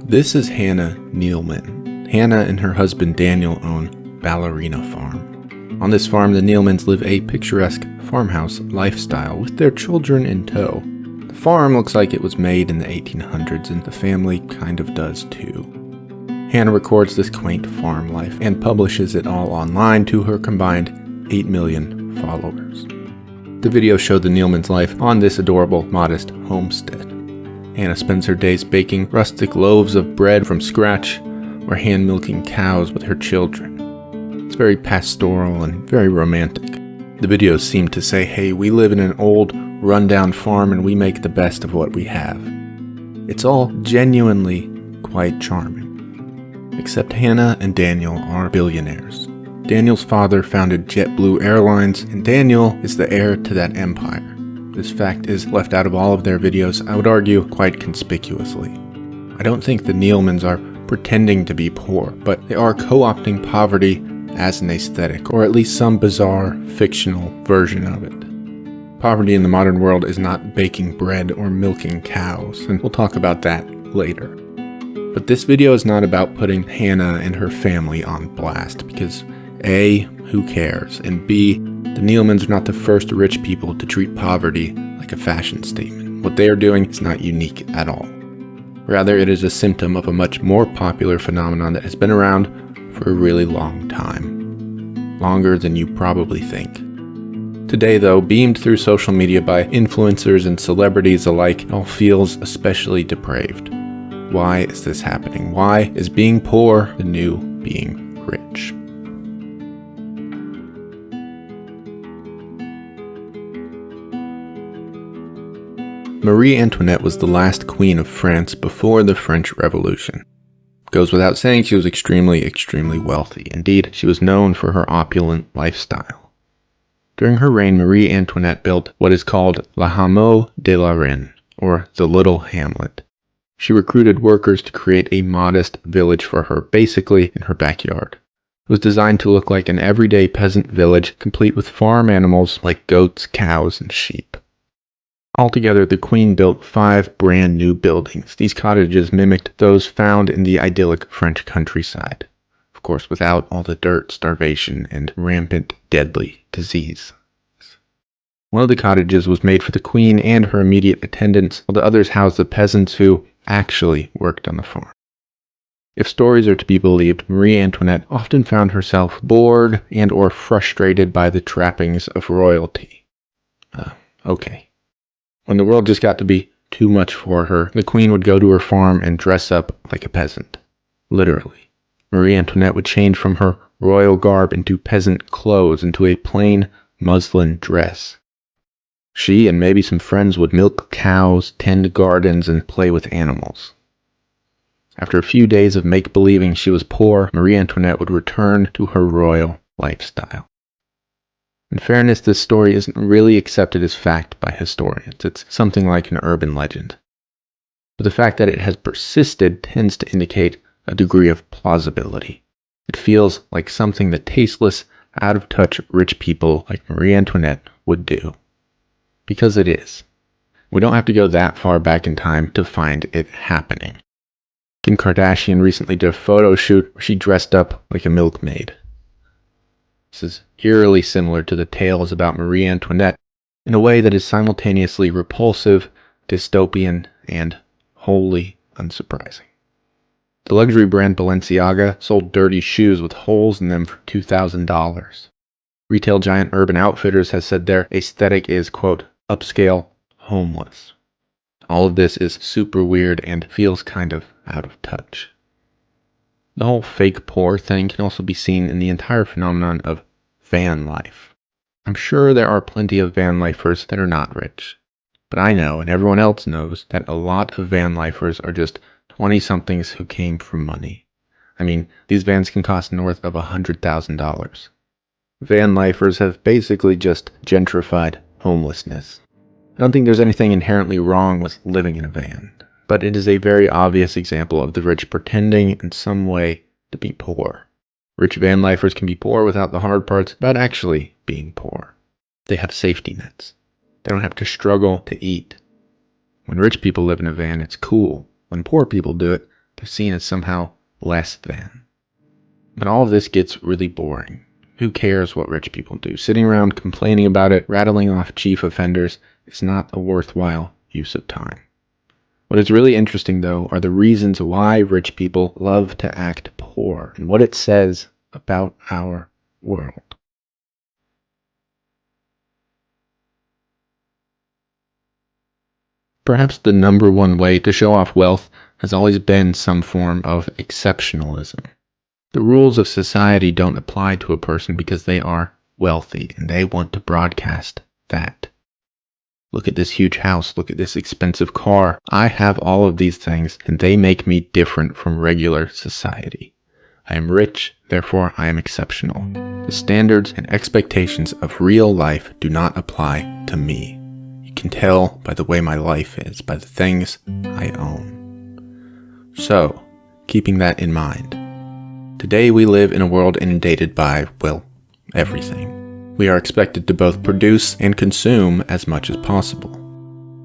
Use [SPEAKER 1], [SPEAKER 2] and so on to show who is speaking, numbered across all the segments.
[SPEAKER 1] This is Hannah Nealman. Hannah and her husband Daniel own Ballerina Farm. On this farm, the Nealmans live a picturesque farmhouse lifestyle with their children in tow. The farm looks like it was made in the 1800s, and the family kind of does too. Hannah records this quaint farm life and publishes it all online to her combined 8 million followers. The video showed the Nealmans' life on this adorable, modest homestead. Hannah spends her days baking rustic loaves of bread from scratch or hand-milking cows with her children. It's very pastoral and very romantic. The videos seem to say, hey, we live in an old, run-down farm and we make the best of what we have. It's all genuinely quite charming. Except Hannah and Daniel are billionaires. Daniel's father founded JetBlue Airlines, and Daniel is the heir to that empire. This fact is left out of all of their videos, I would argue, quite conspicuously. I don't think the Nealmans are pretending to be poor, but they are co-opting poverty as an aesthetic, or at least some bizarre, fictional version of it. Poverty in the modern world is not baking bread or milking cows, and we'll talk about that later. But this video is not about putting Hannah and her family on blast, because A, who cares, and B, the Nealmans are not the first rich people to treat poverty like a fashion statement. What they are doing is not unique at all. Rather, it is a symptom of a much more popular phenomenon that has been around for a really long time. Longer than you probably think. Today, though, beamed through social media by influencers and celebrities alike, it all feels especially depraved. Why is this happening? Why is being poor the new being rich? Marie Antoinette was the last queen of France before the French Revolution. Goes without saying, she was extremely wealthy. Indeed, she was known for her opulent lifestyle. During her reign, Marie Antoinette built what is called Le Hameau de la Reine, or the Little Hamlet. She recruited workers to create a modest village for her, basically in her backyard. It was designed to look like an everyday peasant village, complete with farm animals like goats, cows, and sheep. Altogether, the queen built 5 brand new buildings. These cottages mimicked those found in the idyllic French countryside. Of course, without all the dirt, starvation, and rampant, deadly disease. One of the cottages was made for the queen and her immediate attendants, while the others housed the peasants who actually worked on the farm. If stories are to be believed, Marie Antoinette often found herself bored and or frustrated by the trappings of royalty. Okay. When the world just got to be too much for her, the queen would go to her farm and dress up like a peasant. Literally. Marie Antoinette would change from her royal garb into peasant clothes, into a plain muslin dress. She and maybe some friends would milk cows, tend gardens, and play with animals. After a few days of make-believing she was poor, Marie Antoinette would return to her royal lifestyle. In fairness, this story isn't really accepted as fact by historians. It's something like an urban legend. But the fact that it has persisted tends to indicate a degree of plausibility. It feels like something that tasteless, out-of-touch rich people like Marie Antoinette would do. Because it is. We don't have to go that far back in time to find it happening. Kim Kardashian recently did a photo shoot where she dressed up like a milkmaid. This is eerily similar to the tales about Marie Antoinette in a way that is simultaneously repulsive, dystopian, and wholly unsurprising. The luxury brand Balenciaga sold dirty shoes with holes in them for $2,000. Retail giant Urban Outfitters has said their aesthetic is, quote, upscale, homeless. All of this is super weird and feels kind of out of touch. The whole fake poor thing can also be seen in the entire phenomenon of van life. I'm sure there are plenty of van lifers that are not rich. But I know, and everyone else knows, that a lot of van lifers are just 20-somethings who came from money. I mean, these vans can cost north of $100,000. Van lifers have basically just gentrified homelessness. I don't think there's anything inherently wrong with living in a van, but it is a very obvious example of the rich pretending in some way to be poor. Rich van lifers can be poor without the hard parts about actually being poor. They have safety nets. They don't have to struggle to eat. When rich people live in a van, it's cool. When poor people do it, They're seen as somehow less than. But all of this gets really boring. Who cares what rich people do? Sitting around complaining about it, rattling off chief offenders, is not a worthwhile use of time. What is really interesting, though, are the reasons why rich people love to act poor and what it says about our world. Perhaps the number one way to show off wealth has always been some form of exceptionalism. The rules of society don't apply to a person because they are wealthy, and they want to broadcast that. Look at this huge house, look at this expensive car. I have all of these things, and they make me different from regular society. I am rich, therefore I am exceptional. The standards and expectations of real life do not apply to me. You can tell by the way my life is, by the things I own. So, keeping that in mind, today we live in a world inundated by, well, everything. We are expected to both produce and consume as much as possible.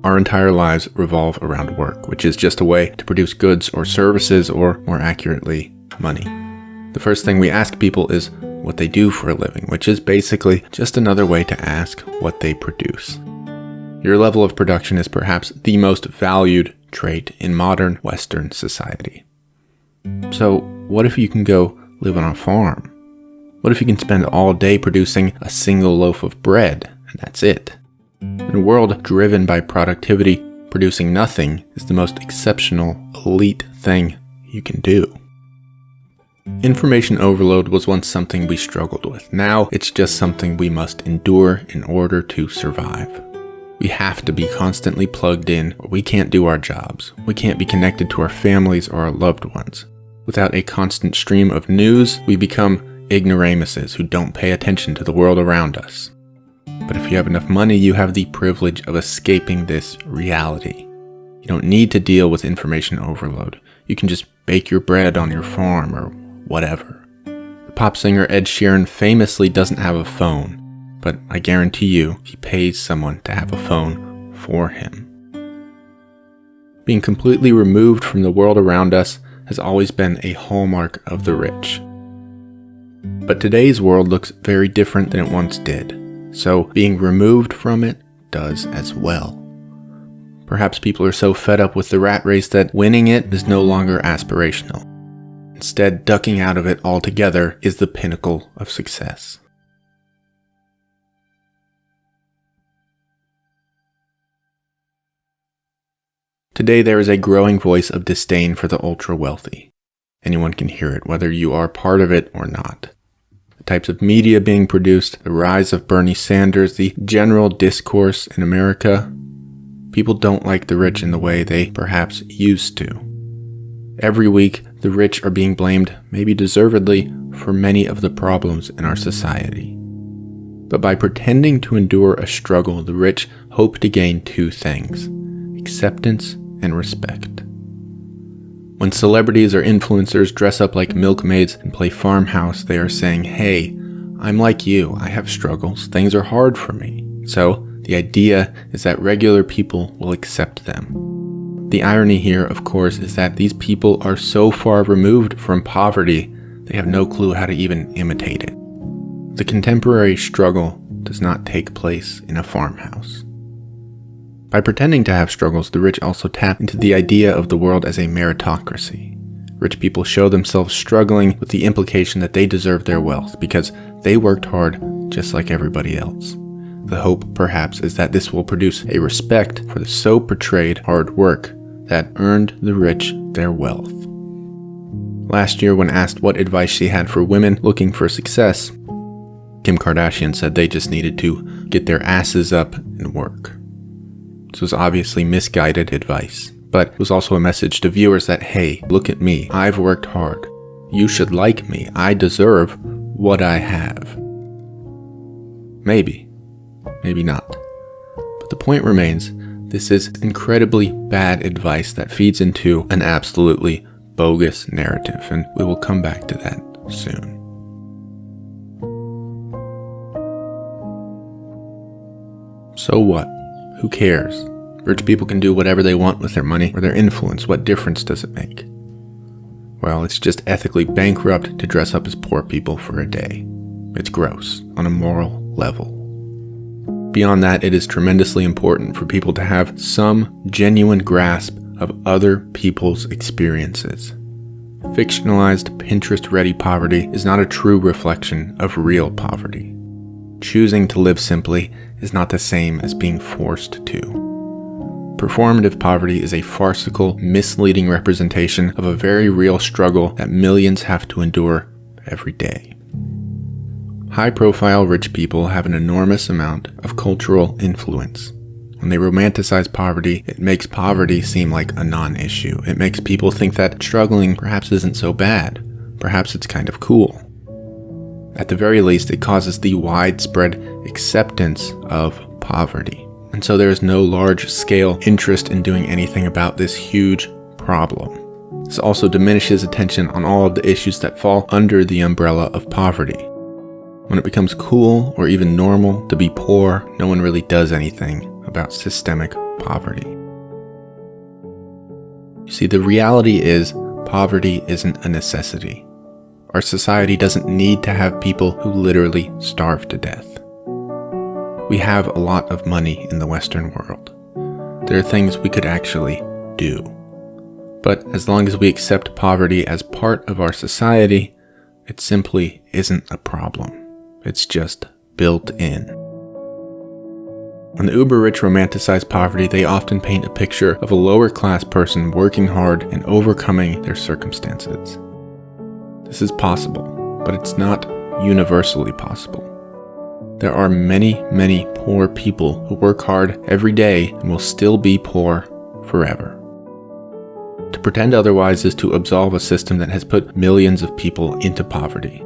[SPEAKER 1] Our entire lives revolve around work, which is just a way to produce goods or services, or more accurately, money. The first thing we ask people is what they do for a living, which is basically just another way to ask what they produce. Your level of production is perhaps the most valued trait in modern Western society. So, what if you can go live on a farm? What if you can spend all day producing a single loaf of bread, and that's it? In a world driven by productivity, producing nothing is the most exceptional, elite thing you can do. Information overload was once something we struggled with. Now it's just something we must endure in order to survive. We have to be constantly plugged in, or we can't do our jobs. We can't be connected to our families or our loved ones. Without a constant stream of news, we become ignoramuses who don't pay attention to the world around us. But if you have enough money, you have the privilege of escaping this reality. You don't need to deal with information overload. You can just bake your bread on your farm or whatever. The pop singer Ed Sheeran famously doesn't have a phone, but I guarantee you he pays someone to have a phone for him. Being completely removed from the world around us has always been a hallmark of the rich. But today's world looks very different than it once did, so being removed from it does as well. Perhaps people are so fed up with the rat race that winning it is no longer aspirational. Instead, ducking out of it altogether is the pinnacle of success. Today there is a growing voice of disdain for the ultra-wealthy. Anyone can hear it, whether you are part of it or not. The types of media being produced, the rise of Bernie Sanders, the general discourse in America. People don't like the rich in the way they perhaps used to. Every week, the rich are being blamed, maybe deservedly, for many of the problems in our society. But by pretending to endure a struggle, the rich hope to gain two things: acceptance and respect. When celebrities or influencers dress up like milkmaids and play farmhouse, they are saying, hey, I'm like you, I have struggles, things are hard for me. So, the idea is that regular people will accept them. The irony here, of course, is that these people are so far removed from poverty, they have no clue how to even imitate it. The contemporary struggle does not take place in a farmhouse. By pretending to have struggles, the rich also tap into the idea of the world as a meritocracy. Rich people show themselves struggling with the implication that they deserve their wealth because they worked hard just like everybody else. The hope, perhaps, is that this will produce a respect for the so portrayed hard work that earned the rich their wealth. Last year, when asked what advice she had for women looking for success, Kim Kardashian said they just needed to get their asses up and work. This was obviously misguided advice, but it was also a message to viewers that, hey, look at me, I've worked hard. You should like me, I deserve what I have. Maybe not. But the point remains, this is incredibly bad advice that feeds into an absolutely bogus narrative, and we will come back to that soon. So what? Who cares? Rich people can do whatever they want with their money or their influence. What difference does it make? Well, it's just ethically bankrupt to dress up as poor people for a day. It's gross on a moral level. Beyond that, it is tremendously important for people to have some genuine grasp of other people's experiences. Fictionalized, Pinterest-ready poverty is not a true reflection of real poverty. Choosing to live simply is not the same as being forced to. Performative poverty is a farcical, misleading representation of a very real struggle that millions have to endure every day. High-profile rich people have an enormous amount of cultural influence. When they romanticize poverty, it makes poverty seem like a non-issue. It makes people think that struggling perhaps isn't so bad. Perhaps it's kind of cool. At the very least, it causes the widespread acceptance of poverty. And so there is no large-scale interest in doing anything about this huge problem. This also diminishes attention on all of the issues that fall under the umbrella of poverty. When it becomes cool or even normal to be poor, no one really does anything about systemic poverty. You see, the reality is poverty isn't a necessity. Our society doesn't need to have people who literally starve to death. We have a lot of money in the Western world. There are things we could actually do. But as long as we accept poverty as part of our society, it simply isn't a problem. It's just built in. When the uber-rich romanticize poverty, they often paint a picture of a lower-class person working hard and overcoming their circumstances. This is possible, but it's not universally possible. There are many, many poor people who work hard every day and will still be poor forever. To pretend otherwise is to absolve a system that has put millions of people into poverty.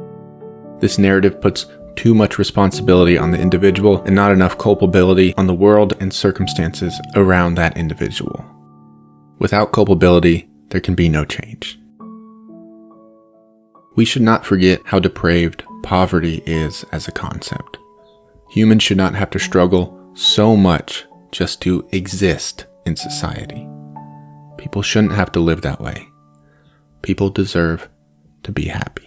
[SPEAKER 1] This narrative puts too much responsibility on the individual and not enough culpability on the world and circumstances around that individual. Without culpability, there can be no change. We should not forget how depraved poverty is as a concept. Humans should not have to struggle so much just to exist in society. People shouldn't have to live that way. People deserve to be happy.